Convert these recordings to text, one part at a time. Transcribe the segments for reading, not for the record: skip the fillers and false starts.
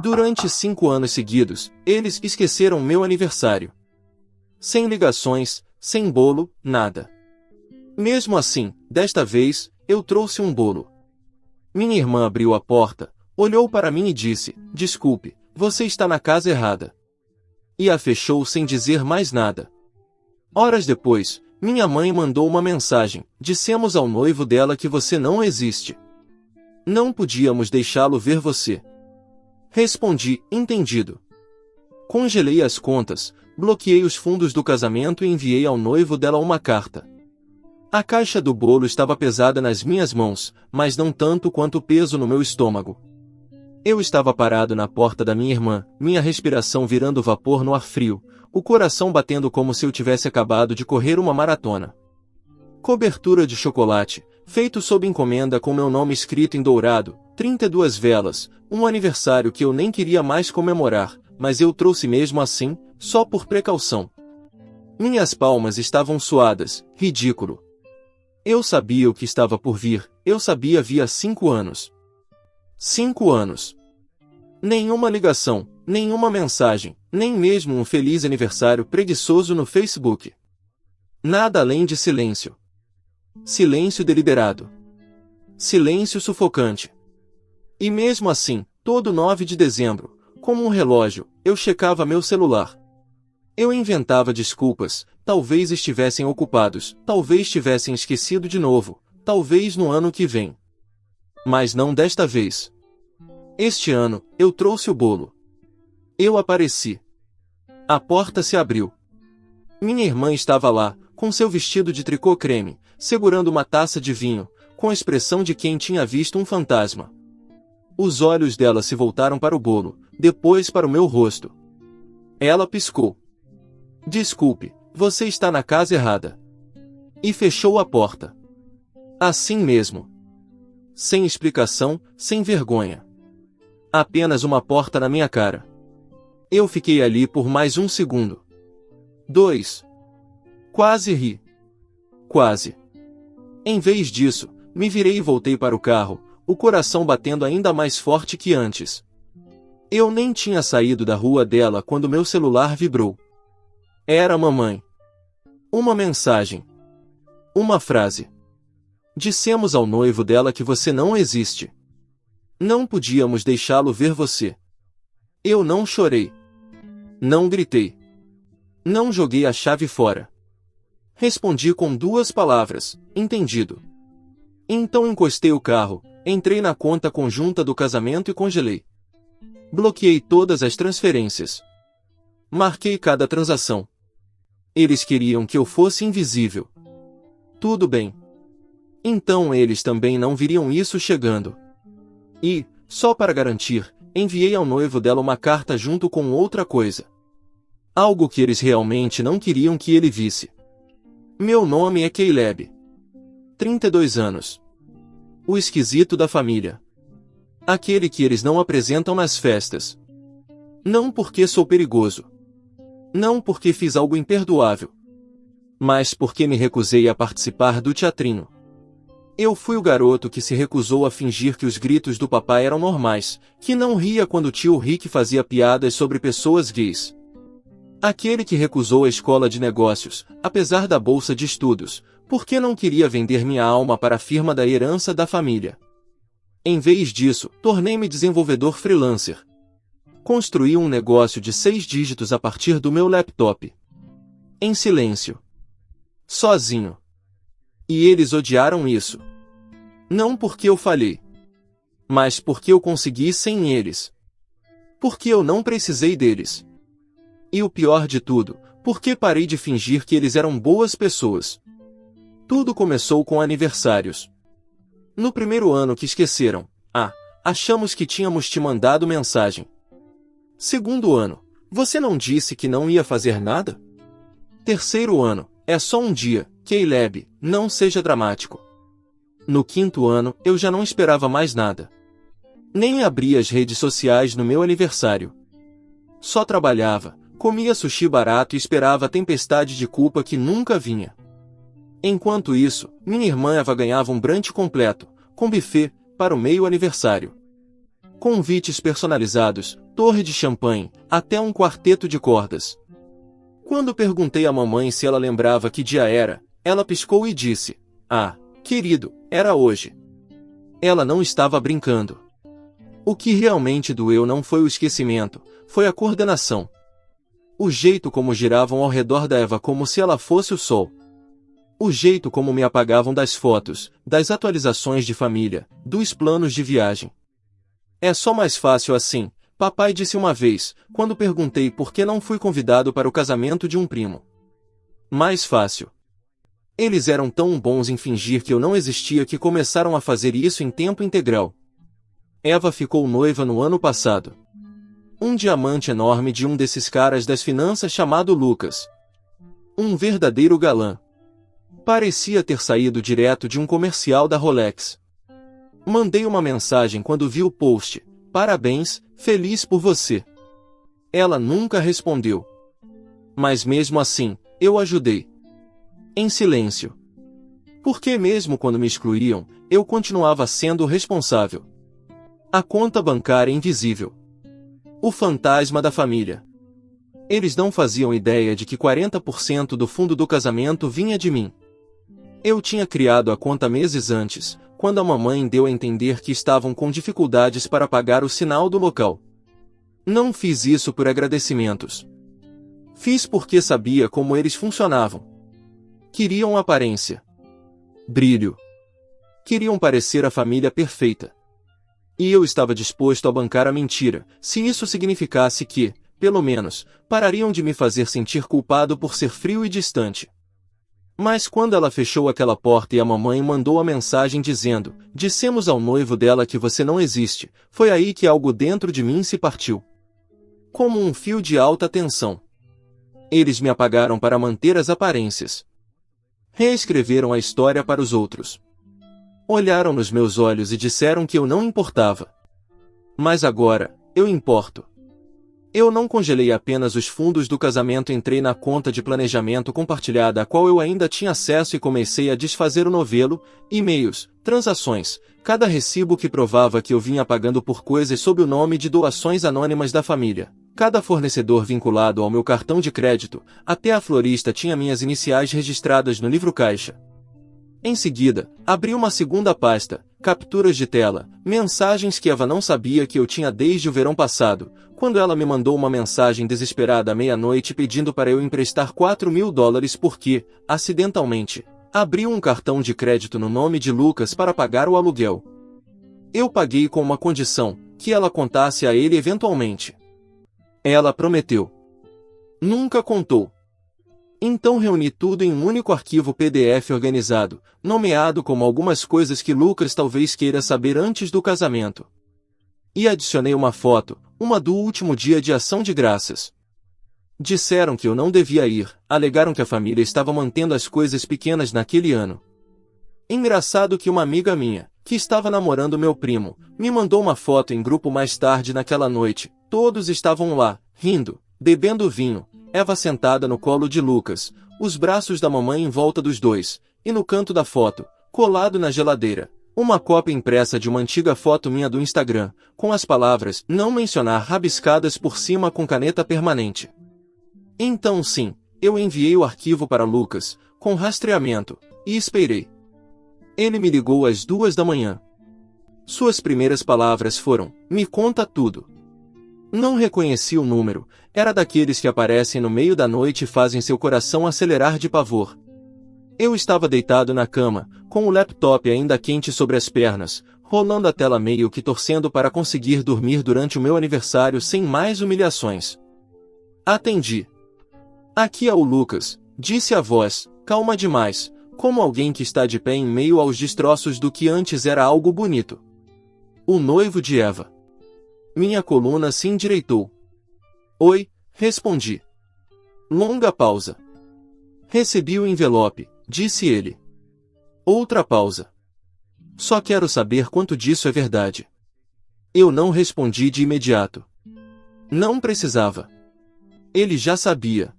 Durante 5 anos seguidos, eles esqueceram meu aniversário. Sem ligações, sem bolo, nada. Mesmo assim, desta vez, eu trouxe um bolo. Minha irmã abriu a porta, olhou para mim e disse: "Desculpe, você está na casa errada." E a fechou sem dizer mais nada. Horas depois, minha mãe mandou uma mensagem: "Dissemos ao noivo dela que você não existe. Não podíamos deixá-lo ver você." Respondi: "Entendido." Congelei as contas, bloqueei os fundos do casamento e enviei ao noivo dela uma carta. A caixa do bolo estava pesada nas minhas mãos, mas não tanto quanto o peso no meu estômago. Eu estava parado na porta da minha irmã, minha respiração virando vapor no ar frio, o coração batendo como se eu tivesse acabado de correr uma maratona. Cobertura de chocolate, feito sob encomenda com meu nome escrito em dourado, 32 velas, um aniversário que eu nem queria mais comemorar, mas eu trouxe mesmo assim, só por precaução. Minhas palmas estavam suadas, ridículo. Eu sabia o que estava por vir, eu sabia havia 5 anos. 5 anos. Nenhuma ligação, nenhuma mensagem, nem mesmo um feliz aniversário preguiçoso no Facebook. Nada além de silêncio. Silêncio deliberado. Silêncio sufocante. E mesmo assim, todo 9 de dezembro, como um relógio, eu checava meu celular. Eu inventava desculpas, talvez estivessem ocupados, talvez tivessem esquecido de novo, talvez no ano que vem. Mas não desta vez. Este ano, eu trouxe o bolo. Eu apareci. A porta se abriu. Minha irmã estava lá, com seu vestido de tricô creme, segurando uma taça de vinho, com a expressão de quem tinha visto um fantasma. Os olhos dela se voltaram para o bolo, depois para o meu rosto. Ela piscou. "Desculpe, você está na casa errada." E fechou a porta. Assim mesmo. Sem explicação, sem vergonha. Apenas uma porta na minha cara. Eu fiquei ali por mais 1 segundo. 2. Quase ri. Quase. Em vez disso, me virei e voltei para o carro, o coração batendo ainda mais forte que antes. Eu nem tinha saído da rua dela quando meu celular vibrou. Era a mamãe. Uma mensagem. Uma frase. "Dissemos ao noivo dela que você não existe. Não podíamos deixá-lo ver você." Eu não chorei. Não gritei. Não joguei a chave fora. Respondi com 2 palavras: "Entendido." Então encostei o carro, entrei na conta conjunta do casamento e congelei. Bloqueei todas as transferências. Marquei cada transação. Eles queriam que eu fosse invisível. Tudo bem. Então eles também não viriam isso chegando. E, só para garantir, enviei ao noivo dela uma carta junto com outra coisa. Algo que eles realmente não queriam que ele visse. Meu nome é Caleb. 32 anos. O esquisito da família. Aquele que eles não apresentam nas festas. Não porque sou perigoso. Não porque fiz algo imperdoável. Mas porque me recusei a participar do teatrinho. Eu fui o garoto que se recusou a fingir que os gritos do papai eram normais, que não ria quando o tio Rick fazia piadas sobre pessoas gays. Aquele que recusou a escola de negócios, apesar da bolsa de estudos, porque não queria vender minha alma para a firma da herança da família. Em vez disso, tornei-me desenvolvedor freelancer. Construí um negócio de 6 dígitos a partir do meu laptop. Em silêncio. Sozinho. E eles odiaram isso. Não porque eu falhei. Mas porque eu consegui sem eles. Porque eu não precisei deles. E o pior de tudo, porque parei de fingir que eles eram boas pessoas. Tudo começou com aniversários. No primeiro ano que esqueceram, achamos que tínhamos te mandado mensagem. Segundo ano, você não disse que não ia fazer nada? Terceiro ano, é só um dia, Caleb, não seja dramático. No quinto ano, eu já não esperava mais nada. Nem abria as redes sociais no meu aniversário. Só trabalhava, comia sushi barato e esperava a tempestade de culpa que nunca vinha. Enquanto isso, minha irmã Eva ganhava um brunch completo, com buffet, para o meio aniversário. Convites personalizados, torre de champanhe, até um quarteto de cordas. Quando perguntei à mamãe se ela lembrava que dia era, ela piscou e disse: "Ah, querido, era hoje." Ela não estava brincando. O que realmente doeu não foi o esquecimento, foi a coordenação. O jeito como giravam ao redor da Eva como se ela fosse o sol. O jeito como me apagavam das fotos, das atualizações de família, dos planos de viagem. "É só mais fácil assim", papai disse uma vez, quando perguntei por que não fui convidado para o casamento de um primo. Mais fácil. Eles eram tão bons em fingir que eu não existia que começaram a fazer isso em tempo integral. Eva ficou noiva no ano passado. Um diamante enorme de um desses caras das finanças chamado Lucas. Um verdadeiro galã. Parecia ter saído direto de um comercial da Rolex. Mandei uma mensagem quando vi o post: "Parabéns, feliz por você." Ela nunca respondeu. Mas mesmo assim, eu ajudei. Em silêncio. Porque mesmo quando me excluíam, eu continuava sendo o responsável. A conta bancária invisível. O fantasma da família. Eles não faziam ideia de que 40% do fundo do casamento vinha de mim. Eu tinha criado a conta meses antes, quando a mamãe deu a entender que estavam com dificuldades para pagar o sinal do local. Não fiz isso por agradecimentos. Fiz porque sabia como eles funcionavam. Queriam aparência. Brilho. Queriam parecer a família perfeita. E eu estava disposto a bancar a mentira, se isso significasse que, pelo menos, parariam de me fazer sentir culpado por ser frio e distante. Mas quando ela fechou aquela porta e a mamãe mandou a mensagem dizendo: "Dissemos ao noivo dela que você não existe", foi aí que algo dentro de mim se partiu. Como um fio de alta tensão. Eles me apagaram para manter as aparências. Reescreveram a história para os outros. Olharam nos meus olhos e disseram que eu não importava. Mas agora, eu importo. Eu não congelei apenas os fundos do casamento, entrei na conta de planejamento compartilhada a qual eu ainda tinha acesso e comecei a desfazer o novelo, e-mails, transações, cada recibo que provava que eu vinha pagando por coisas sob o nome de doações anônimas da família. Cada fornecedor vinculado ao meu cartão de crédito, até a florista tinha minhas iniciais registradas no livro caixa. Em seguida, abri uma segunda pasta, capturas de tela, mensagens que Eva não sabia que eu tinha desde o verão passado, quando ela me mandou uma mensagem desesperada à meia-noite pedindo para eu emprestar $4.000 porque, acidentalmente, abriu um cartão de crédito no nome de Lucas para pagar o aluguel. Eu paguei com uma condição, que ela contasse a ele eventualmente. Ela prometeu. Nunca contou. Então reuni tudo em um único arquivo PDF organizado, nomeado como algumas coisas que Lucas talvez queira saber antes do casamento. E adicionei uma foto, uma do último dia de ação de graças. Disseram que eu não devia ir, alegaram que a família estava mantendo as coisas pequenas naquele ano. Engraçado que uma amiga minha, que estava namorando meu primo, me mandou uma foto em grupo mais tarde naquela noite. Todos estavam lá, rindo, bebendo vinho, Eva sentada no colo de Lucas, os braços da mamãe em volta dos dois, e no canto da foto, colado na geladeira, uma cópia impressa de uma antiga foto minha do Instagram, com as palavras "não mencionar" rabiscadas por cima com caneta permanente. Então sim, eu enviei o arquivo para Lucas, com rastreamento, e esperei. Ele me ligou às 2 da manhã. Suas primeiras palavras foram: "Me conta tudo." Não reconheci o número, era daqueles que aparecem no meio da noite e fazem seu coração acelerar de pavor. Eu estava deitado na cama, com o laptop ainda quente sobre as pernas, rolando a tela meio que torcendo para conseguir dormir durante o meu aniversário sem mais humilhações. Atendi. "Aqui é o Lucas", disse a voz, calma demais, como alguém que está de pé em meio aos destroços do que antes era algo bonito. O noivo de Eva. Minha coluna se endireitou. "Oi", respondi. Longa pausa. "Recebi o envelope", disse ele. Outra pausa. "Só quero saber quanto disso é verdade." Eu não respondi de imediato. Não precisava. Ele já sabia.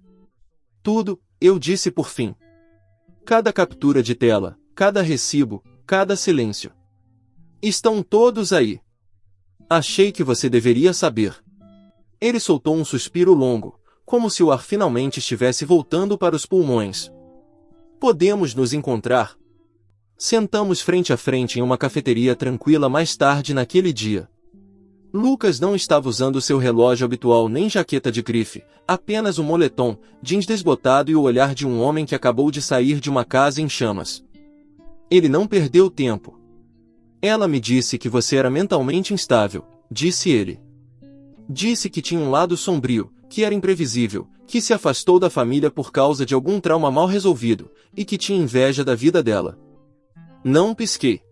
"Tudo", eu disse por fim. "Cada captura de tela, cada recibo, cada silêncio. Estão todos aí." Achei que você deveria saber. Ele soltou um suspiro longo, como se o ar finalmente estivesse voltando para os pulmões. Podemos nos encontrar? Sentamos frente a frente em uma cafeteria tranquila mais tarde naquele dia. Lucas não estava usando seu relógio habitual nem jaqueta de grife, apenas um moletom, jeans desbotado e o olhar de um homem que acabou de sair de uma casa em chamas. Ele não perdeu tempo. Ela me disse que você era mentalmente instável, disse ele. Disse que tinha um lado sombrio, que era imprevisível, que se afastou da família por causa de algum trauma mal resolvido, e que tinha inveja da vida dela. Não pisquei.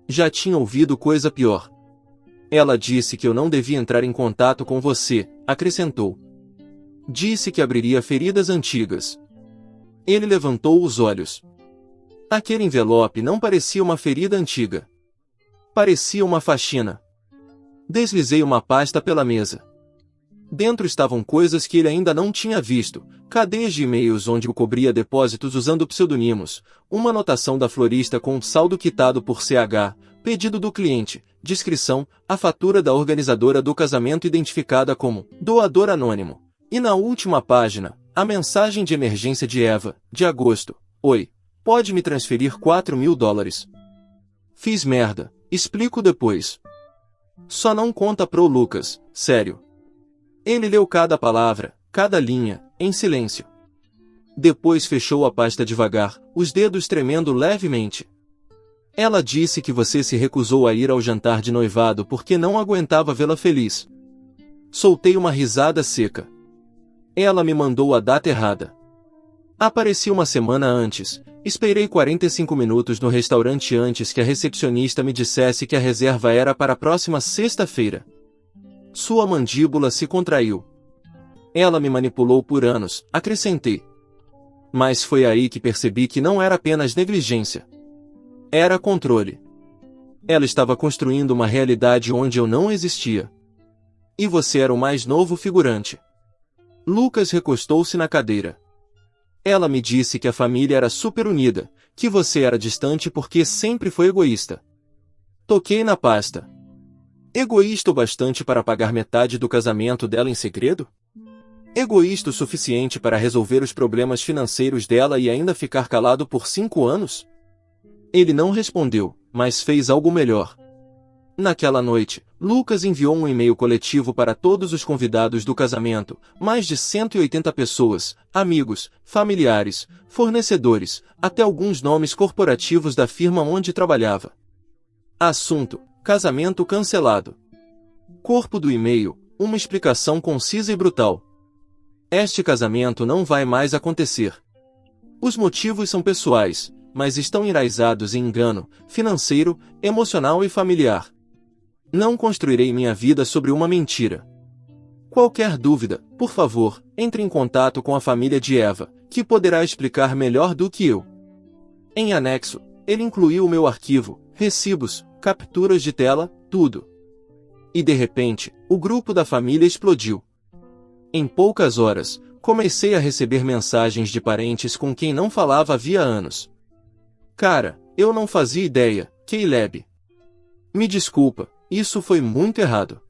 Já tinha ouvido coisa pior. Ela disse que eu não devia entrar em contato com você, acrescentou. Disse que abriria feridas antigas. Ele levantou os olhos. Aquele envelope não parecia uma ferida antiga. Parecia uma faxina. Deslizei uma pasta pela mesa. Dentro estavam coisas que ele ainda não tinha visto, cadeias de e-mails onde o cobria depósitos usando pseudonimos, uma anotação da florista com um saldo quitado por CH, pedido do cliente, descrição, a fatura da organizadora do casamento identificada como doador anônimo. E na última página, a mensagem de emergência de Eva, de agosto. Oi, pode me transferir $4.000? Fiz merda, explico depois. Só não conta pro Lucas, sério. Ele leu cada palavra, cada linha, em silêncio. Depois fechou a pasta devagar, os dedos tremendo levemente. Ela disse que você se recusou a ir ao jantar de noivado porque não aguentava vê-la feliz. Soltei uma risada seca. Ela me mandou a data errada. Apareci uma semana antes, esperei 45 minutos no restaurante antes que a recepcionista me dissesse que a reserva era para a próxima sexta-feira. Sua mandíbula se contraiu. Ela me manipulou por anos, acrescentei. Mas foi aí que percebi que não era apenas negligência. Era controle. Ela estava construindo uma realidade onde eu não existia. E você era o mais novo figurante. Lucas recostou-se na cadeira. Ela me disse que a família era super unida, que você era distante porque sempre foi egoísta. Toquei na pasta. Egoísta o bastante para pagar metade do casamento dela em segredo? Egoísta o suficiente para resolver os problemas financeiros dela e ainda ficar calado por 5 anos? Ele não respondeu, mas fez algo melhor. Naquela noite, Lucas enviou um e-mail coletivo para todos os convidados do casamento, mais de 180 pessoas, amigos, familiares, fornecedores, até alguns nomes corporativos da firma onde trabalhava. Assunto: casamento cancelado. Corpo do e-mail: uma explicação concisa e brutal. Este casamento não vai mais acontecer. Os motivos são pessoais, mas estão enraizados em engano financeiro, emocional e familiar. Não construirei minha vida sobre uma mentira. Qualquer dúvida, por favor, entre em contato com a família de Eva, que poderá explicar melhor do que eu. Em anexo, ele incluiu o meu arquivo, recibos, capturas de tela, tudo. E de repente, o grupo da família explodiu. Em poucas horas, comecei a receber mensagens de parentes com quem não falava havia anos. Cara, eu não fazia ideia, Caleb. Me desculpa, isso foi muito errado.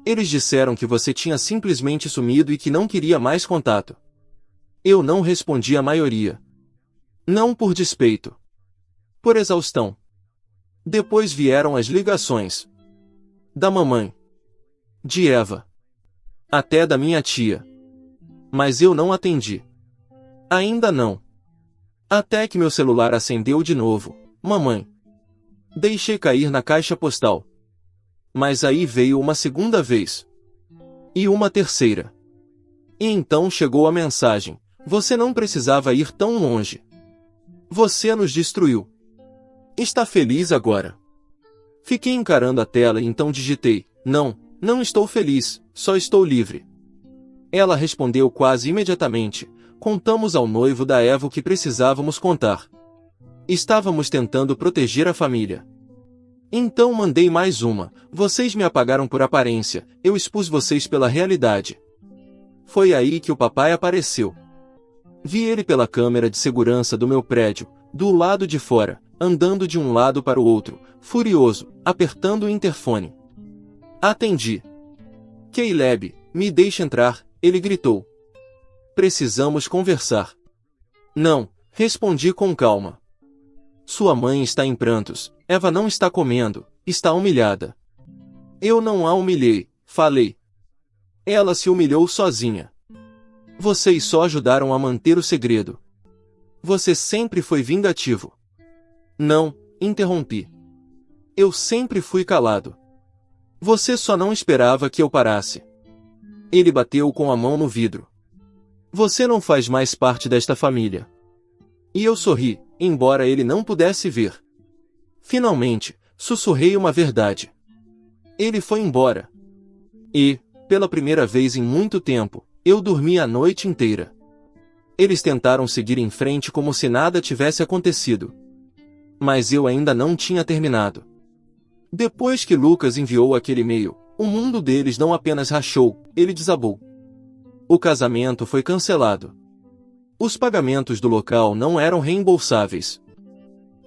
Eles disseram que você tinha simplesmente sumido e que não queria mais contato. Eu não respondi a maioria. Não por despeito. Por exaustão. Depois vieram as ligações. Da mamãe. De Eva. Até da minha tia. Mas eu não atendi. Ainda não. Até que meu celular acendeu de novo. Mamãe. Deixei cair na caixa postal. Mas aí veio uma segunda vez. E uma terceira. E então chegou a mensagem: você não precisava ir tão longe. Você nos destruiu. Está feliz agora? Fiquei encarando a tela e então digitei: não estou feliz, só estou livre. Ela respondeu quase imediatamente: contamos ao noivo da Eva o que precisávamos contar. Estávamos tentando proteger a família. Então mandei mais uma: vocês me apagaram por aparência, eu expus vocês pela realidade. Foi aí que o papai apareceu. Vi ele pela câmera de segurança do meu prédio, do lado de fora, andando de um lado para o outro, furioso, apertando o interfone. Atendi. Caleb, me deixe entrar, ele gritou. Precisamos conversar. Não, respondi com calma. Sua mãe está em prantos, Eva não está comendo, está humilhada. Eu não a humilhei, falei. Ela se humilhou sozinha. Vocês só ajudaram a manter o segredo. Você sempre foi vingativo. Não, interrompi. Eu sempre fui calado. Você só não esperava que eu parasse. Ele bateu com a mão no vidro. Você não faz mais parte desta família. E eu sorri, embora ele não pudesse ver. Finalmente, sussurrei uma verdade. Ele foi embora. E, pela primeira vez em muito tempo, eu dormi a noite inteira. Eles tentaram seguir em frente como se nada tivesse acontecido. Mas eu ainda não tinha terminado. Depois que Lucas enviou aquele e-mail, o mundo deles não apenas rachou, ele desabou. O casamento foi cancelado. Os pagamentos do local não eram reembolsáveis.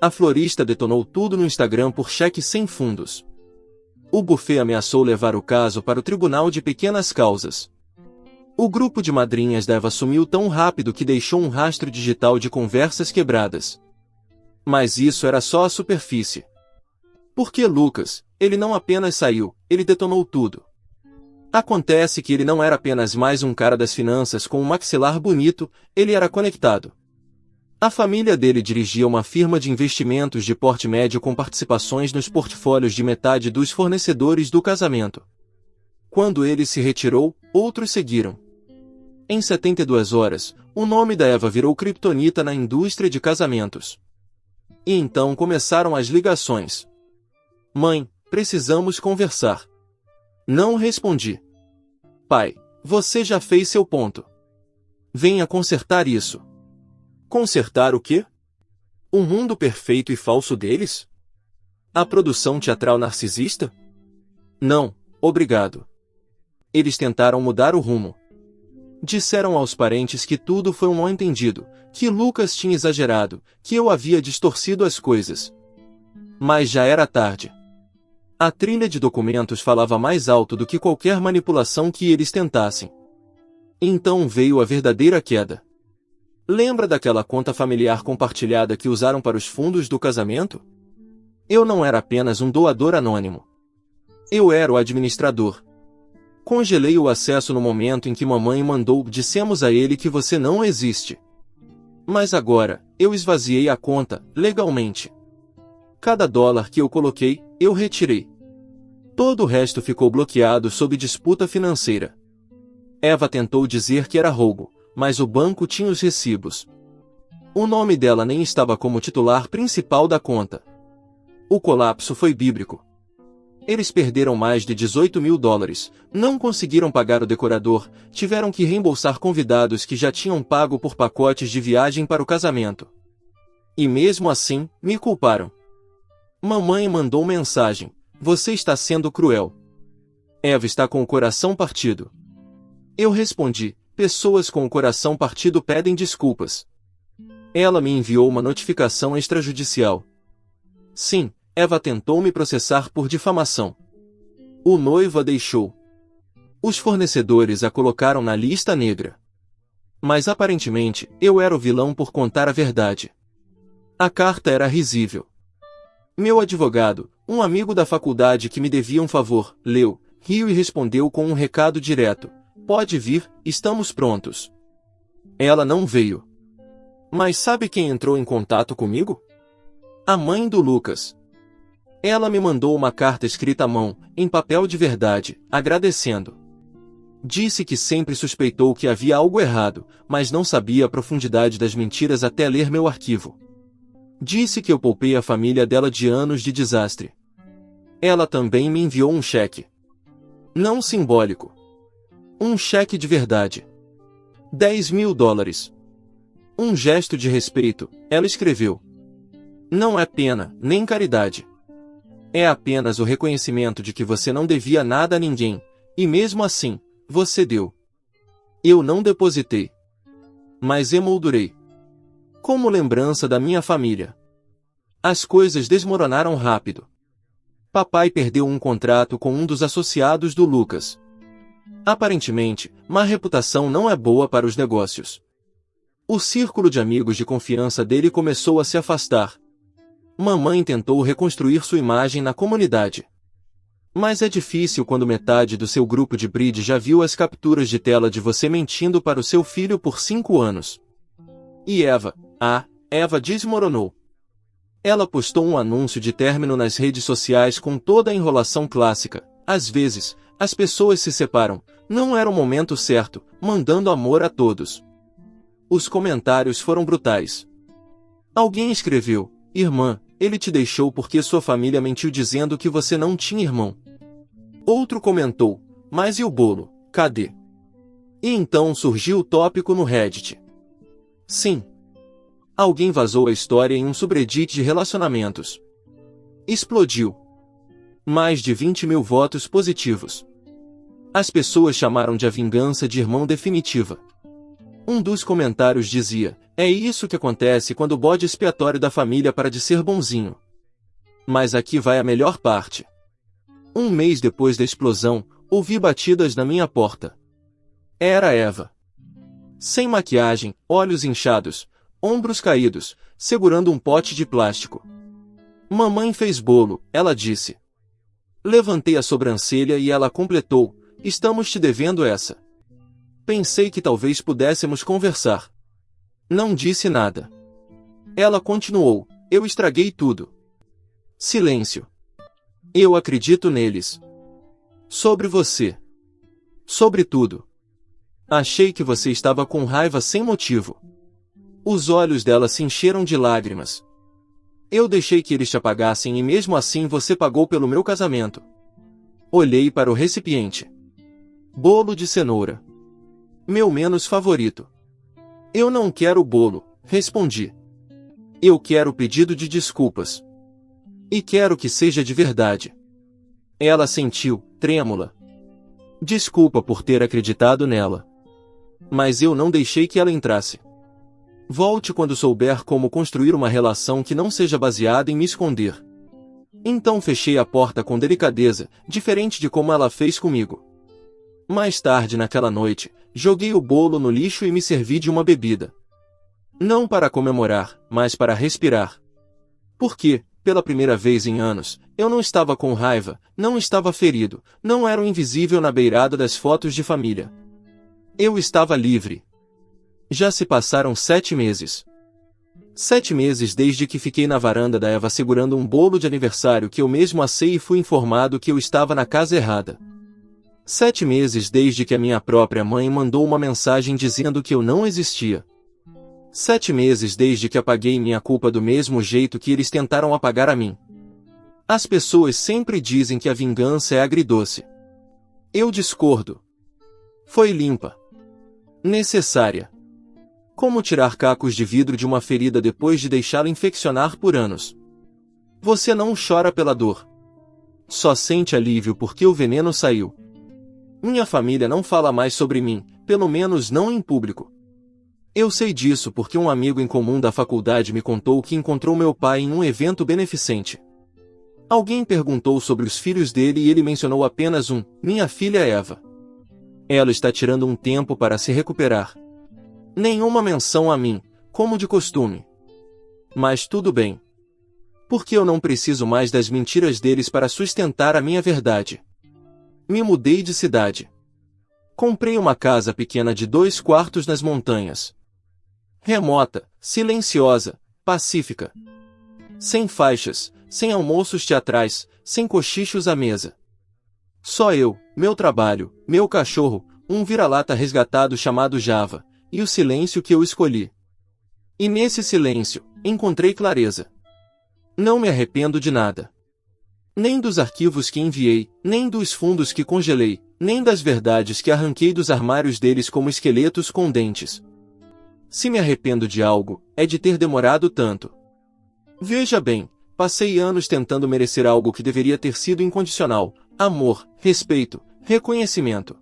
A florista detonou tudo no Instagram por cheque sem fundos. O buffet ameaçou levar o caso para o Tribunal de Pequenas Causas. O grupo de madrinhas da Eva sumiu tão rápido que deixou um rastro digital de conversas quebradas. Mas isso era só a superfície. Porque Lucas, ele não apenas saiu, ele detonou tudo. Acontece que ele não era apenas mais um cara das finanças com um maxilar bonito, ele era conectado. A família dele dirigia uma firma de investimentos de porte médio com participações nos portfólios de metade dos fornecedores do casamento. Quando ele se retirou, outros seguiram. Em 72 horas, o nome da Eva virou criptonita na indústria de casamentos. E então começaram as ligações. Mãe, precisamos conversar. Não respondi. Pai, você já fez seu ponto. Venha consertar isso. Consertar o quê? O mundo perfeito e falso deles? A produção teatral narcisista? Não, obrigado. Eles tentaram mudar o rumo. Disseram aos parentes que tudo foi um mal-entendido, que Lucas tinha exagerado, que eu havia distorcido as coisas. Mas já era tarde. A trilha de documentos falava mais alto do que qualquer manipulação que eles tentassem. Então veio a verdadeira queda. Lembra daquela conta familiar compartilhada que usaram para os fundos do casamento? Eu não era apenas um doador anônimo. Eu era o administrador. Congelei o acesso no momento em que mamãe mandou: dissemos a ele que você não existe. Mas agora, eu esvaziei a conta, legalmente. Cada dólar que eu coloquei, eu retirei. Todo o resto ficou bloqueado sob disputa financeira. Eva tentou dizer que era roubo, mas o banco tinha os recibos. O nome dela nem estava como titular principal da conta. O colapso foi bíblico. Eles perderam mais de 18 mil dólares, não conseguiram pagar o decorador, tiveram que reembolsar convidados que já tinham pago por pacotes de viagem para o casamento. E mesmo assim, me culparam. Mamãe mandou mensagem: você está sendo cruel. Eva está com o coração partido. Eu respondi: pessoas com o coração partido pedem desculpas. Ela me enviou uma notificação extrajudicial. Sim, Eva tentou me processar por difamação. O noivo a deixou. Os fornecedores a colocaram na lista negra. Mas aparentemente, eu era o vilão por contar a verdade. A carta era risível. Meu advogado, um amigo da faculdade que me devia um favor, leu, riu e respondeu com um recado direto: pode vir, estamos prontos. Ela não veio. Mas sabe quem entrou em contato comigo? A mãe do Lucas. Ela me mandou uma carta escrita à mão, em papel de verdade, agradecendo. Disse que sempre suspeitou que havia algo errado, mas não sabia a profundidade das mentiras até ler meu arquivo. Disse que eu poupei a família dela de anos de desastre. Ela também me enviou um cheque. Não simbólico. Um cheque de verdade. 10 mil dólares. Um gesto de respeito, ela escreveu. Não é pena, nem caridade. É apenas o reconhecimento de que você não devia nada a ninguém, e mesmo assim, você deu. Eu não depositei. Mas emoldurei. Como lembrança da minha família. As coisas desmoronaram rápido. Papai perdeu um contrato com um dos associados do Lucas. Aparentemente, má reputação não é boa para os negócios. O círculo de amigos de confiança dele começou a se afastar. Mamãe tentou reconstruir sua imagem na comunidade. Mas é difícil quando metade do seu grupo de bridge já viu as capturas de tela de você mentindo para o seu filho por 5 anos. E Eva desmoronou. Ela postou um anúncio de término nas redes sociais com toda a enrolação clássica. Às vezes, as pessoas se separam, não era o momento certo, mandando amor a todos. Os comentários foram brutais. Alguém escreveu: irmã, ele te deixou porque sua família mentiu dizendo que você não tinha irmão. Outro comentou: mas e o bolo, cadê? E então surgiu o tópico no Reddit. Sim. Alguém vazou a história em um subreddit de relacionamentos. Explodiu. Mais de 20.000 votos positivos. As pessoas chamaram de a vingança de irmão definitiva. Um dos comentários dizia: é isso que acontece quando o bode expiatório da família para de ser bonzinho. Mas aqui vai a melhor parte. Um mês depois da explosão, ouvi batidas na minha porta. Era Eva. Sem maquiagem, olhos inchados, ombros caídos, segurando um pote de plástico. Mamãe fez bolo, ela disse. Levantei a sobrancelha e ela completou: estamos te devendo essa. Pensei que talvez pudéssemos conversar. Não disse nada. Ela continuou: eu estraguei tudo. Silêncio. Eu acredito neles. Sobre você. Sobre tudo. Achei que você estava com raiva sem motivo. Os olhos dela se encheram de lágrimas. Eu deixei que eles te apagassem e mesmo assim você pagou pelo meu casamento. Olhei para o recipiente. Bolo de cenoura. Meu menos favorito. Eu não quero o bolo, respondi. Eu quero o pedido de desculpas. E quero que seja de verdade. Ela sentiu, trêmula. Desculpa por ter acreditado nela. Mas eu não deixei que ela entrasse. Volte quando souber como construir uma relação que não seja baseada em me esconder. Então fechei a porta com delicadeza, diferente de como ela fez comigo. Mais tarde naquela noite, joguei o bolo no lixo e me servi de uma bebida. Não para comemorar, mas para respirar. Porque, pela primeira vez em anos, eu não estava com raiva, não estava ferido, não era o invisível na beirada das fotos de família. Eu estava livre. Já se passaram 7 meses. 7 meses desde que fiquei na varanda da Eva segurando um bolo de aniversário que eu mesmo assei e fui informado que eu estava na casa errada. 7 meses desde que a minha própria mãe mandou uma mensagem dizendo que eu não existia. 7 meses desde que apaguei minha culpa do mesmo jeito que eles tentaram apagar a mim. As pessoas sempre dizem que a vingança é agridoce. Eu discordo. Foi limpa. Necessária. Como tirar cacos de vidro de uma ferida depois de deixá-la infeccionar por anos? Você não chora pela dor. Só sente alívio porque o veneno saiu. Minha família não fala mais sobre mim, pelo menos não em público. Eu sei disso porque um amigo em comum da faculdade me contou que encontrou meu pai em um evento beneficente. Alguém perguntou sobre os filhos dele e ele mencionou apenas minha filha Eva. Ela está tirando um tempo para se recuperar. Nenhuma menção a mim, como de costume. Mas tudo bem. Porque eu não preciso mais das mentiras deles para sustentar a minha verdade. Me mudei de cidade. Comprei uma casa pequena de 2 quartos nas montanhas. Remota, silenciosa, pacífica. Sem faixas, sem almoços teatrais, sem cochichos à mesa. Só eu, meu trabalho, meu cachorro, um vira-lata resgatado chamado Java, e o silêncio que eu escolhi. E nesse silêncio, encontrei clareza. Não me arrependo de nada. Nem dos arquivos que enviei, nem dos fundos que congelei, nem das verdades que arranquei dos armários deles como esqueletos com dentes. Se me arrependo de algo, é de ter demorado tanto. Veja bem, passei anos tentando merecer algo que deveria ter sido incondicional: amor, respeito, reconhecimento.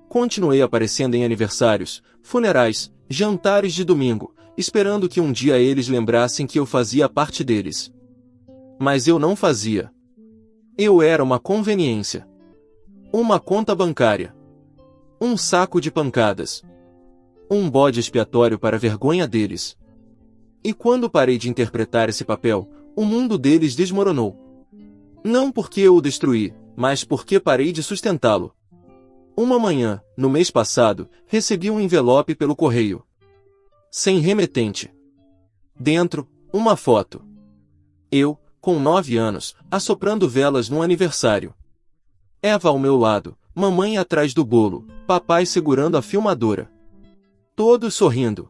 Continuei aparecendo em aniversários, funerais, jantares de domingo, esperando que um dia eles lembrassem que eu fazia parte deles. Mas eu não fazia. Eu era uma conveniência. Uma conta bancária. Um saco de pancadas. Um bode expiatório para a vergonha deles. E quando parei de interpretar esse papel, o mundo deles desmoronou. Não porque eu o destruí, mas porque parei de sustentá-lo. Uma manhã, no mês passado, recebi um envelope pelo correio. Sem remetente. Dentro, uma foto. Eu, com 9 anos, assoprando velas num aniversário. Eva ao meu lado, mamãe atrás do bolo, papai segurando a filmadora. Todos sorrindo.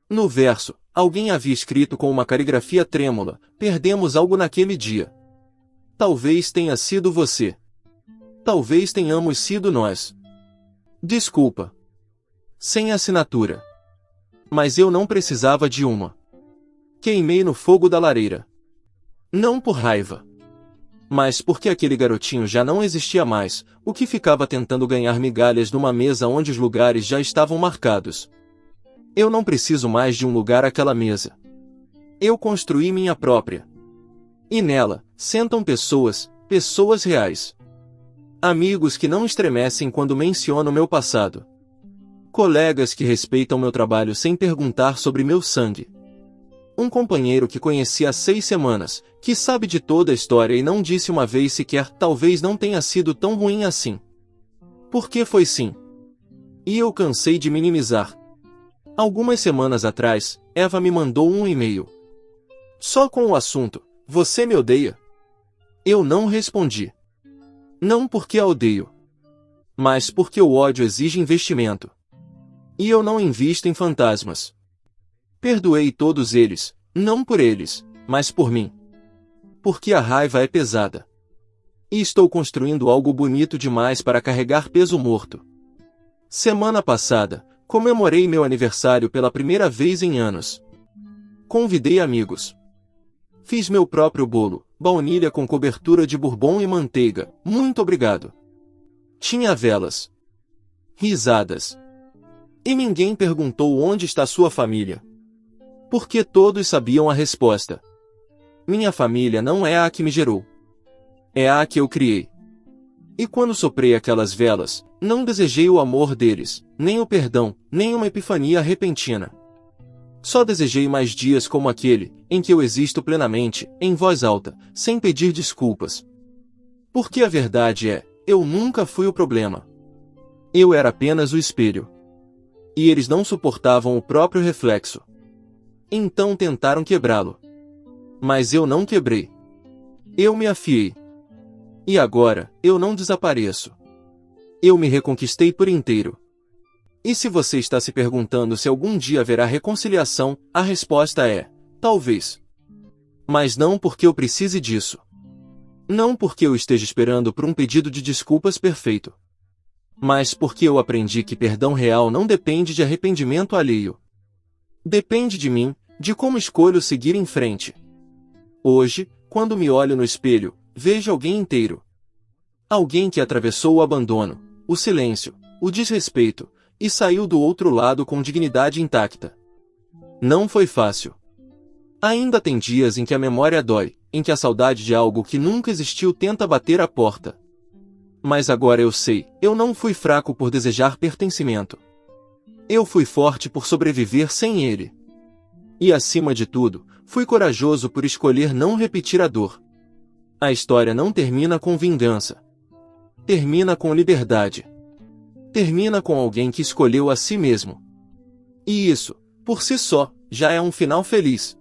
No verso, alguém havia escrito com uma caligrafia trêmula: perdemos algo naquele dia. Talvez tenha sido você. Talvez tenhamos sido nós. Desculpa. Sem assinatura. Mas eu não precisava de uma. Queimei no fogo da lareira. Não por raiva. Mas porque aquele garotinho já não existia mais, o que ficava tentando ganhar migalhas numa mesa onde os lugares já estavam marcados. Eu não preciso mais de um lugar àquela mesa. Eu construí minha própria. E nela, sentam pessoas, pessoas reais. Amigos que não estremecem quando menciono meu passado. Colegas que respeitam meu trabalho sem perguntar sobre meu sangue. Um companheiro que conheci há 6 semanas, que sabe de toda a história e não disse uma vez sequer: talvez não tenha sido tão ruim assim. Porque foi sim. E eu cansei de minimizar. Algumas semanas atrás, Eva me mandou um e-mail. Só com o assunto: você me odeia? Eu não respondi. Não porque a odeio. Mas porque o ódio exige investimento. E eu não invisto em fantasmas. Perdoei todos eles, não por eles, mas por mim. Porque a raiva é pesada. E estou construindo algo bonito demais para carregar peso morto. Semana passada, comemorei meu aniversário pela primeira vez em anos. Convidei amigos. Fiz meu próprio bolo, baunilha com cobertura de bourbon e manteiga, muito obrigado. Tinha velas. Risadas. E ninguém perguntou onde está sua família. Porque todos sabiam a resposta. Minha família não é a que me gerou. É a que eu criei. E quando soprei aquelas velas, não desejei o amor deles, nem o perdão, nem uma epifania repentina. Só desejei mais dias como aquele, em que eu existo plenamente, em voz alta, sem pedir desculpas. Porque a verdade é, eu nunca fui o problema. Eu era apenas o espelho. E eles não suportavam o próprio reflexo. Então tentaram quebrá-lo. Mas eu não quebrei. Eu me afiei. E agora, eu não desapareço. Eu me reconquistei por inteiro. E se você está se perguntando se algum dia haverá reconciliação, a resposta é: talvez. Mas não porque eu precise disso. Não porque eu esteja esperando por um pedido de desculpas perfeito. Mas porque eu aprendi que perdão real não depende de arrependimento alheio. Depende de mim, de como escolho seguir em frente. Hoje, quando me olho no espelho, vejo alguém inteiro. Alguém que atravessou o abandono, o silêncio, o desrespeito, e saiu do outro lado com dignidade intacta. Não foi fácil. Ainda tem dias em que a memória dói, em que a saudade de algo que nunca existiu tenta bater à porta. Mas agora eu sei, eu não fui fraco por desejar pertencimento. Eu fui forte por sobreviver sem ele. E acima de tudo, fui corajoso por escolher não repetir a dor. A história não termina com vingança. Termina com liberdade. Termina com alguém que escolheu a si mesmo. E isso, por si só, já é um final feliz.